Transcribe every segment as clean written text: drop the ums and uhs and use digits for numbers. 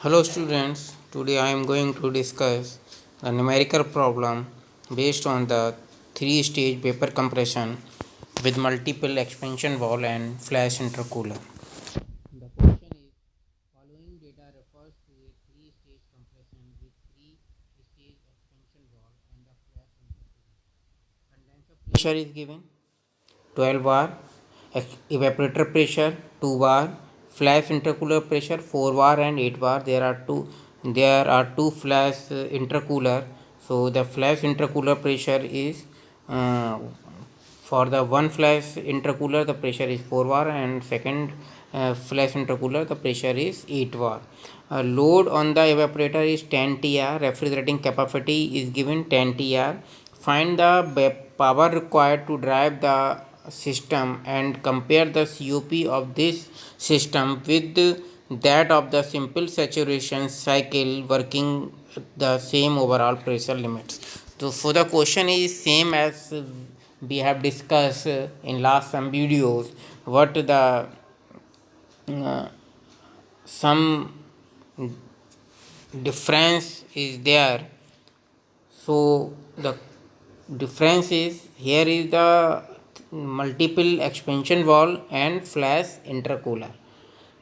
Hello students, today I am going to discuss a numerical problem based on the three-stage vapor compression with multiple expansion valve and flash intercooler. The question is, following data refers to a three-stage compression with three-stage expansion valve and the flash intercooler. Condenser pressure is given 12 bar, evaporator pressure 2 bar, flash intercooler pressure 4 bar and 8 bar. There are two flash intercooler. So the flash intercooler pressure is uh, for the one flash intercooler the pressure is 4 bar, and second flash intercooler the pressure is 8 bar. Load on the evaporator is 10 tr. Refrigerating capacity is given 10 tr. Find the power required to drive the system and compare the COP of this system with that of the simple saturation cycle working the same overall pressure limits. So for the question is same as we have discussed in last some videos, what the uh, some difference is there. So the difference is here is the multiple expansion valve and flash intercooler.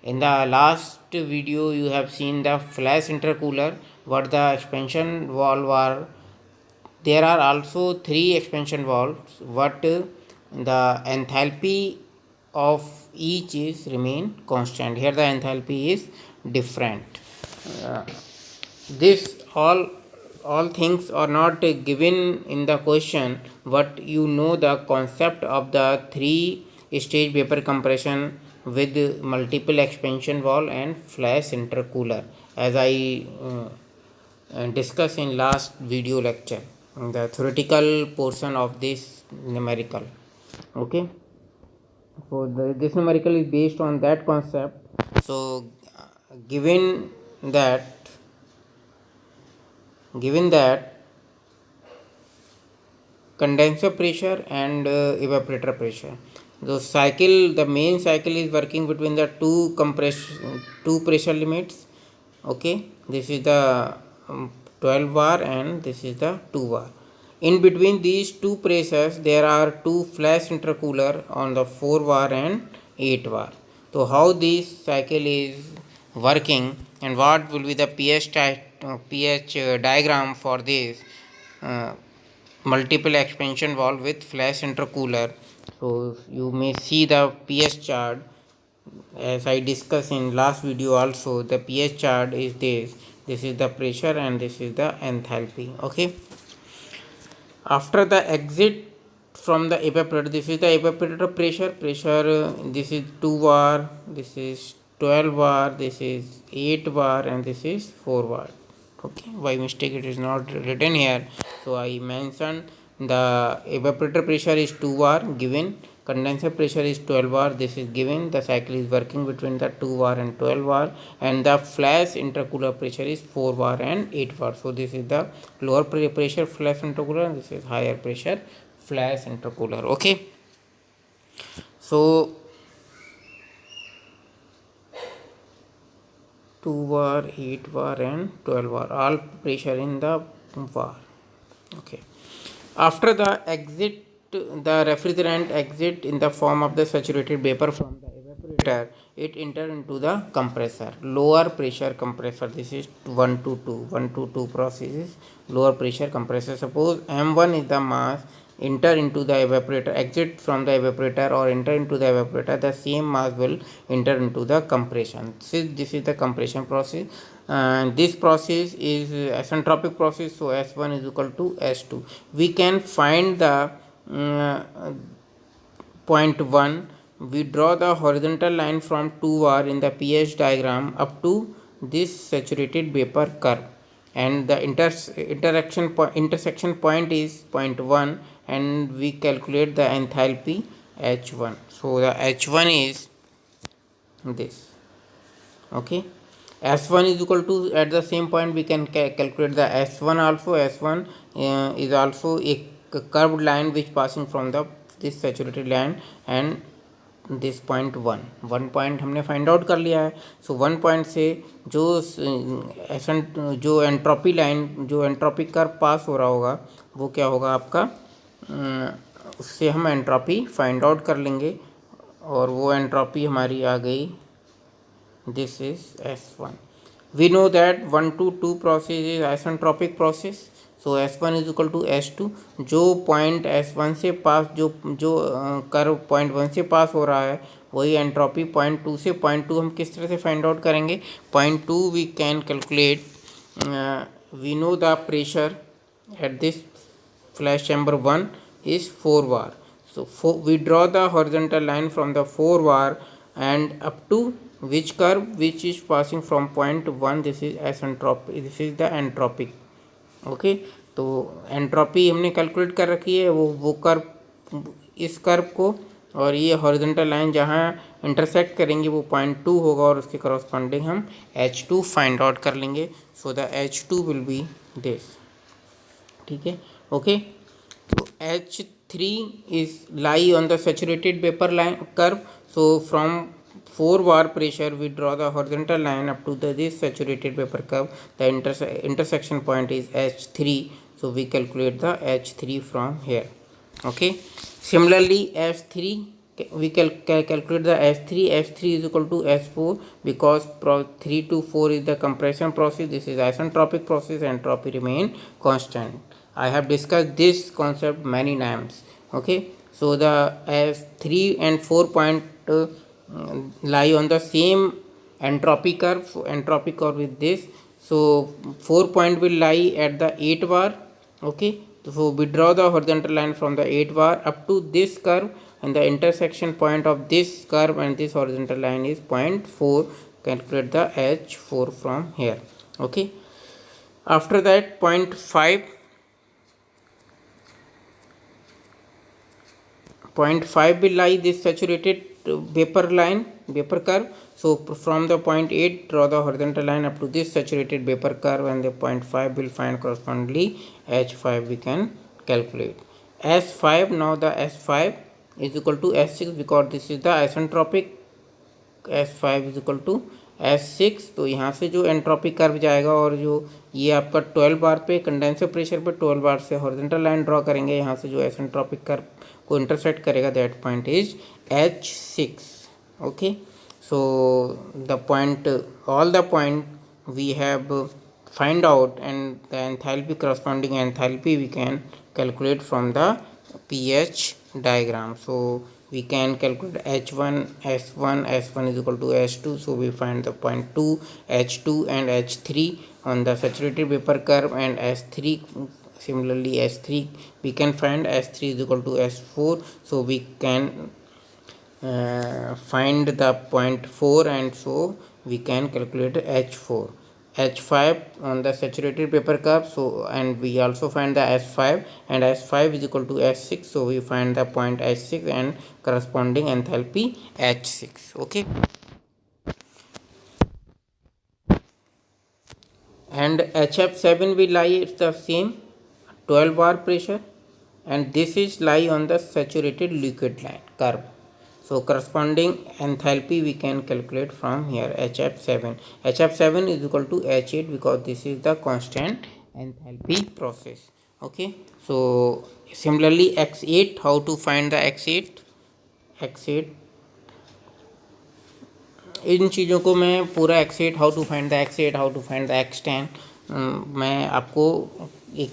In the last video you have seen the flash intercooler, what the expansion valve are. There are also three expansion valves, what the enthalpy of each is remain constant. Here the enthalpy is different. Uh, this all things are not given in the question, but you know the concept of the three stage vapor compression with multiple expansion valve and flash intercooler, as I discussed in last video lecture, the theoretical portion of this numerical. Okay, so this numerical is based on that concept. So given that given that condenser pressure and evaporator pressure, the main cycle is working between the two pressure limits. Okay, this is the 12 bar and this is the 2 bar. In between these two pressures there are two flash intercooler on the 4 bar and 8 bar. So how this cycle is working and what will be the pH diagram for this uh, multiple expansion valve with flash intercooler. So you may see the pH chart. As I discussed in last video also, the pH chart is this is the pressure and this is the enthalpy. Okay, after the exit from the evaporator, this is the evaporator pressure this is 2 bar, this is 12 bar, this is 8 bar and this is 4 bar. Okay, by mistake it is not written here, so I mentioned the evaporator pressure is 2 bar given, condenser pressure is 12 bar, this is given, the cycle is working between the 2 bar and 12 bar, and the flash intercooler pressure is 4 bar and 8 bar. So this is the lower pressure flash intercooler and this is higher pressure flash intercooler. Okay, so 2 bar, 8 bar and 12 bar, all pressure in the bar. Okay, after the exit, the refrigerant exit in the form of the saturated vapor from the evaporator, it enter into the compressor, lower pressure compressor. This is 1 to 2 process is lower pressure compressor. Suppose m1 is the mass enter into the evaporator, exit from the evaporator or enter into the evaporator, the same mass will enter into the compression. This is the compression process, and this process is isentropic process. So S1 is equal to S2. We can find the point 1. We draw the horizontal line from 2R in the pH diagram up to this saturated vapor curve, and the intersection point is point 1, and we calculate the enthalpy H1. So the H1 is this. Okay, S1 is equal to, at the same point we can calculate the S1 also. S1 is also a curved line which passing from the this saturated line, and this point 1 point हमने find out कर लिया है. सो 1 point से जो जो entropy line, जो entropy curve pass हो रहा होगा वो क्या होगा आपका, उससे हम एंट्रोपी फाइंड आउट कर लेंगे. और वो एंट्रोपी हमारी आ गई, this is S1. We know that 1 to 2 process is isentropic process. So S1 is equal to S2. जो पॉइंट S1 से पास, जो कर्व पॉइंट 1 से पास हो रहा है वही एंट्रोपी पॉइंट 2 से. पॉइंट 2 हम किस तरह से फाइंड आउट करेंगे? Point 2 we can calculate, we know the pressure at this flash chamber 1 is 4 bar. So we draw the horizontal line from the 4 bar and up to which curve, which is passing from point 1. This is asentropic, this is the entropic. Okay, तो entropy हमने calculate कर रखी है. वो curve, इस curve को और ये हॉरिजॉन्टल लाइन जहाँ इंटरसेक्ट करेंगे वो पॉइंट 2 होगा और उसके करस्पॉन्डिंग हम H2 फाइंड आउट कर लेंगे. So the H2 will be this. ठीक है, ओके. तो H3 is lie on the saturated vapor line curve. So from 4 bar pressure we draw the horizontal line up to this saturated vapor curve. The intersection point is H3. So we calculate the H3 from here. Okay. Similarly S3, we calculate the S3. S3 is equal to S4 because 3 to 4 is the compression process. This is isentropic process. Entropy remain constant. I have discussed this concept many times. Okay, so the S3 and 4 point lie on the same entropy curve. So entropy curve is this. So 4 point will lie at the 8 bar. Okay, so we draw the horizontal line from the 8 bar up to this curve, and the intersection point of this curve and this horizontal line is point 4. Calculate the H4 from here. Okay, after that point 5 will lie this saturated vapor line, vapor curve. So from the point 8 draw the horizontal line up to this saturated vapor curve, and the point 5 will find correspondingly H5 we can calculate. S5, now the S5 is equal to S6 because this is the isentropic. S5 is equal to S6. तो यहाँ से जो entropy curve जाएगा और जो ये आपका 12 बार पे कंडेंसर प्रेशर पे 12 बार से हॉरिजॉन्टल लाइन ड्रॉ करेंगे, यहाँ से जो एसेंट्रोपिक कर्व को इंटरसेक्ट करेगा that point is H6. Okay, so the point, all the point we have find out, and the enthalpy, corresponding enthalpy we can calculate from the pH diagram. So we can calculate H1, S1 is equal to S2. So we find the point 2, H2 and H3 on the saturated vapor curve, and S3, similarly S3 we can find S3 is equal to S4. So we can find the point 4, and so we can calculate H4. H5 on the saturated vapor curve. So and we also find the S5, and S5 is equal to S6. So we find the point H6 and corresponding enthalpy H6. Okay, and HF7 will lie at the same 12 bar pressure, and this is lie on the saturated liquid line curve. So corresponding enthalpy we can calculate from here, HF7. HF7 is equal to H8 because this is the constant enthalpy process. Okay, so similarly X8, how to find the X8? इन चीज़ों को मैं पूरा X8, how to find the X8, how to find the X10, मैं आपको एक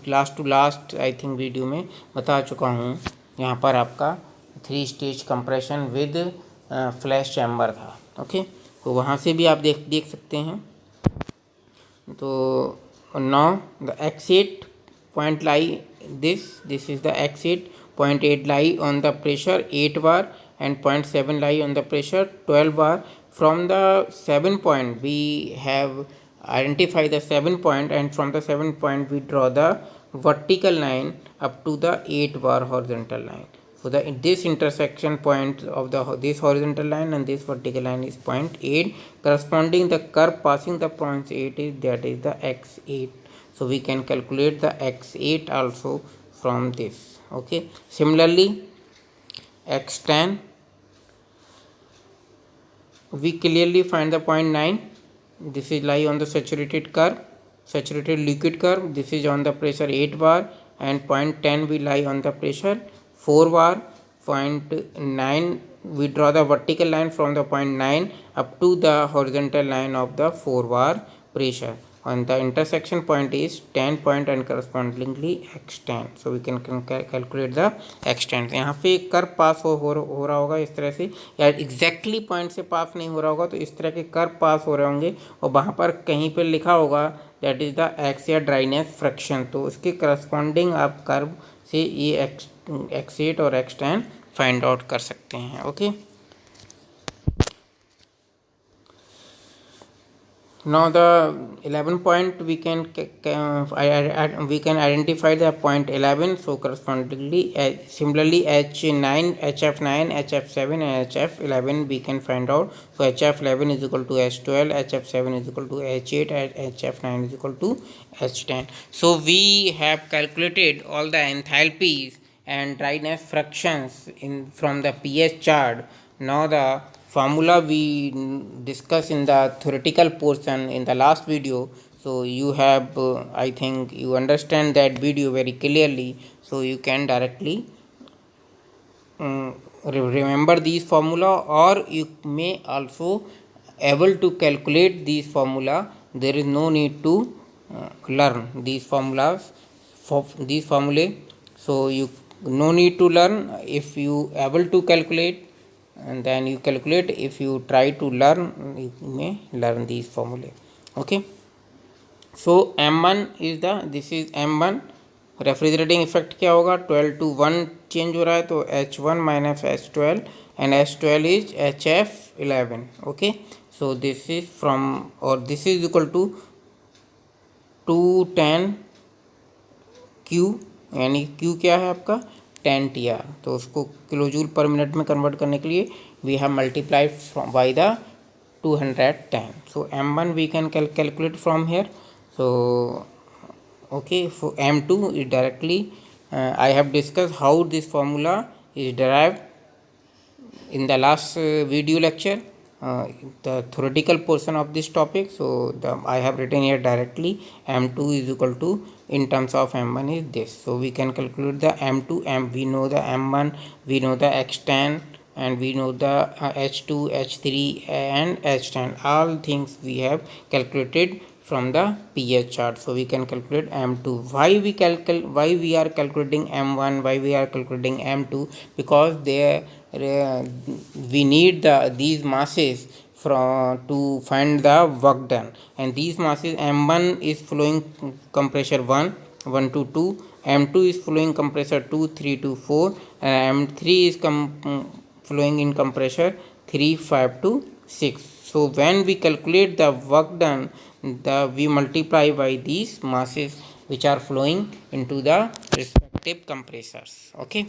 last to last I think video में बता चुका हूँ. यहाँ पर आपका 3 stage compression with flash chamber था. ओके, तो वहाँ से भी आप देख सकते हैं. तो now the X8 point lie this is the X8. Point 8 lie on the pressure 8 bar, and point 7 lie on the pressure 12 bar. From the 7 point we have identify the 7 point, and from the 7 point we draw the vertical line up to the 8 bar horizontal line. So this intersection point of this horizontal line and this vertical line is point 8. Corresponding the curve passing the point 8 is, that is the X8. So we can calculate the X8 also from this. Okay, similarly X10, we clearly find the point 9. This is lie on the saturated curve, saturated liquid curve. This is on the pressure 8 bar, and point 10 we lie on the pressure 4 bar. Point 9 we draw the vertical line from the point 9 up to the horizontal line of the 4 bar pressure. On the intersection point is 10 point and correspondingly extend. So we can calculate the extent. यहाँ पे curve pass हो रहा होगा इस तरह से, या exactly point से पास नहीं हो रहा होगा, तो इस तरह के कर्व पास हो रहे होंगे और वहाँ पर कहीं पर लिखा होगा दैट इज़ द एक्स या ड्राइनेस फ्रैक्शन, तो उसके करस्पॉन्डिंग आप कर्व से ये एक्स8 और एक्स10 फाइंड आउट कर सकते हैं. Okay, now the 11 point we can identify the point 11. So correspondingly similarly H9 HF9 HF7 and HF11 we can find out. So HF11 is equal to H12, HF7 is equal to H8 and HF9 is equal to H10. So we have calculated all the enthalpies and dryness fractions in from the pH chart. Now the formula we discussed in the theoretical portion in the last video, so you have I think you understand that video very clearly, so you can directly remember these formula, or you may also able to calculate these formula. There is no need to learn these formulas for these formulae, so you no need to learn. If you able to calculate, and then you calculate. If you try to learn, you may learn these formulae. Okay, so M1 is the, this is M1. Refrigerating effect क्या होगा, 12 to 1 change हो रहा है, तो H1 minus H12 and H12 is HF11. Okay, so this is from, और this is equal to 210 Q, यानी Q क्या है आपका 10 TR. तो उसको किलो जूल पर मिनट में कन्वर्ट करने के लिए we have multiplied by the 210. So M1 we can calculate from here. So okay, for M2 is directly I have discussed how this formula is derived in the last video lecture, the theoretical portion of this topic. So I have written here directly M2 is equal to, in terms of M1 is this. So we can calculate the M2, we know the M1, we know the X10, and we know the H2, H3 and H10. All things we have calculated from the pH chart. So we can calculate M2. Why we are calculating M1, why we are calculating M2? Because there we need these masses to find the work done, and these masses, M1 is flowing compressor 1 to 2, M2 is flowing compressor 2 3 to 4, and M3 is flowing in compressor 3 5 to 6. So when we calculate the work done, we multiply by these masses which are flowing into the respective compressors. Okay,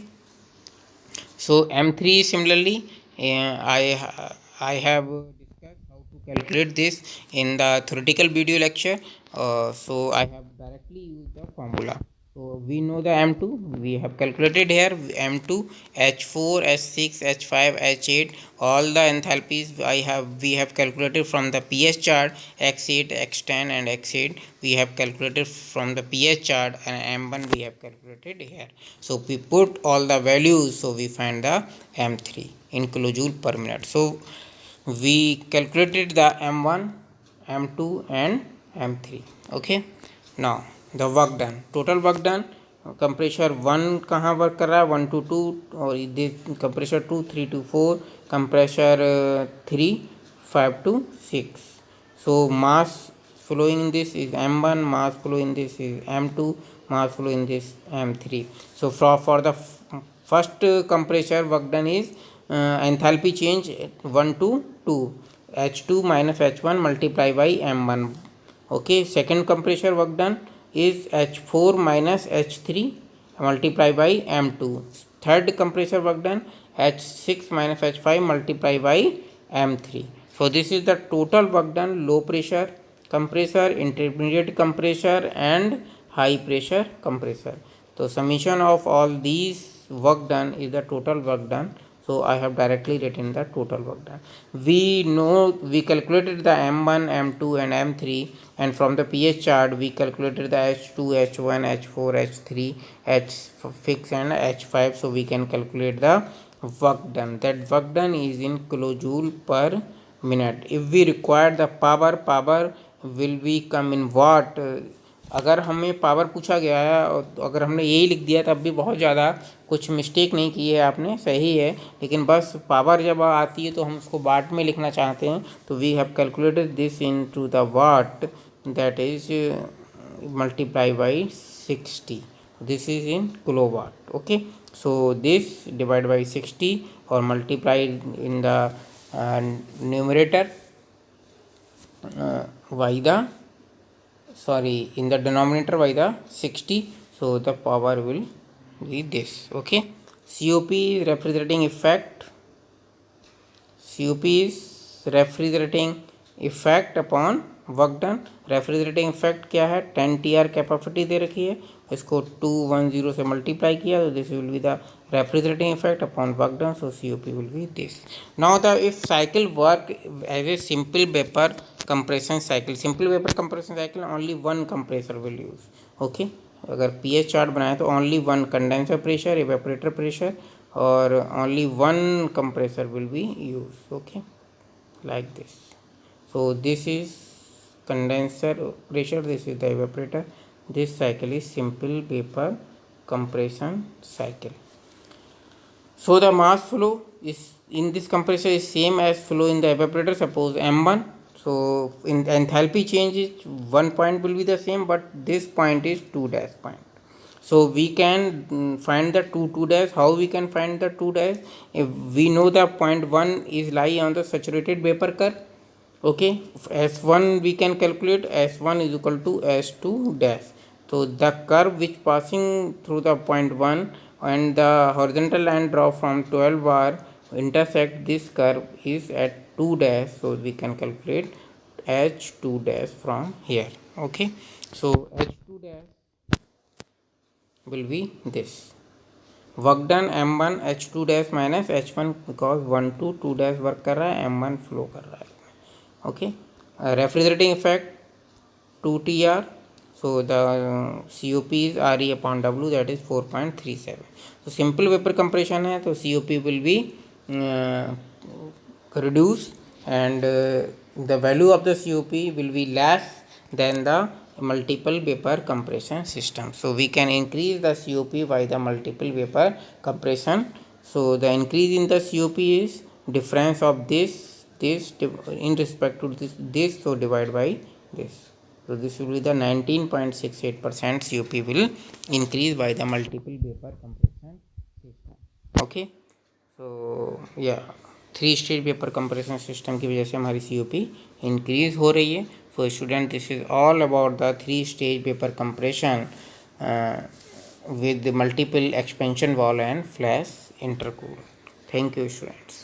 so M3 similarly I have discussed how to calculate this in the theoretical video lecture. So I have directly used the formula. So we know the M2, we have calculated here M2, H4, H6, H5, H8, all the enthalpies we have calculated from the pH chart. X8, X10 and X8 we have calculated from the pH chart, and M1 we have calculated here. So we put all the values, so we find the M3 in kilojoule per minute. So we calculated the M1, M2 and M3. Okay, now the work done, total work done, compressor 1 कहाँ work कर रहा है 1 to 2, और compressor 2 3 to 4, compressor 3 5 to 6. So mass flowing in this is M1, mass flow in this is M2, mass flow in this M3. So for the first compressor work done is enthalpy change 1 to 2, H2 minus H1 multiply by M1. Okay, second compressor work done is H4 minus H3 multiply by M2. Third compressor work done H6 minus H5 multiply by M3. So this is the total work done, low pressure compressor, intermediate compressor and high pressure compressor. So summation of all these work done is the total work done so I have directly written the total work done. We know we calculated the m1, m2 and m3, and from the pH chart we calculated the h2, h1, h4, h3, h6 and h5. So we can calculate the work done. That work done is in kilojoule per minute. If we require the power will be come in watt. अगर हमें power पूछा गया है और अगर हमने यही लिख दिया तब भी बहुत ज़्यादा कुछ मिस्टेक नहीं की है आपने, सही है, लेकिन बस पावर जब आती है तो हम उसको वाट में लिखना चाहते हैं, तो we have calculated this into the watt, that is multiply by 60. This is in kilo watt. Okay, so this divide by 60 और multiply in the numerator by the in the denominator by the 60. So the power will be this. Okay, COP is refrigerating effect. COP is refrigerating effect upon work done. Refrigerating effect क्या है, 10 TR capacity दे रखी है, इसको 210 से multiply किया, तो this will be the refrigerating effect upon work done. So COP will be this. Now the if cycle work as a simple vapour compression cycle, simple vapor compression cycle, only one compressor will use. Okay, अगर pH chart बनाए तो only one condenser pressure, evaporator pressure और only one compressor will be used. Okay, like this. So this is condenser pressure, this is the evaporator. This cycle is simple vapor compression cycle. So the mass flow is in this compressor is same as flow in the evaporator. Suppose M1. So in enthalpy change is one point will be the same, but this point is 2 dash point. So we can find the 2 dash. How we can find the 2 dash? If we know the point 1 is lie on the saturated vapor curve. Okay, S1 we can calculate, S1 is equal to S2 dash. So the curve which passing through the point 1 and the horizontal line draw from 12 bar intersect this curve is at 2 dash. So we can calculate H2 dash from here. Okay, so H2 dash will be this. Work done M1 H2 dash minus H1 because 1 to 2 dash work कर रहा है, M1 flow कर रहा है. Okay, refrigerating effect 2 TR. So the COP is RE upon W, that is 4.37. So simple vapor compression है तो COP will be reduced and the value of the COP will be less than the multiple vapor compression system. So we can increase the COP by the multiple vapor compression. So the increase in the COP is difference of this in respect to this, so divide by this. So this will be the 19.68% COP will increase by the multiple vapor compression system. Okay, so yeah, 3 stage vapor compression system की वजह से हमारी COP increase हो रही है. So student, this is all about the 3 stage vapor compression with the multiple expansion valve and flash intercool. Thank you students.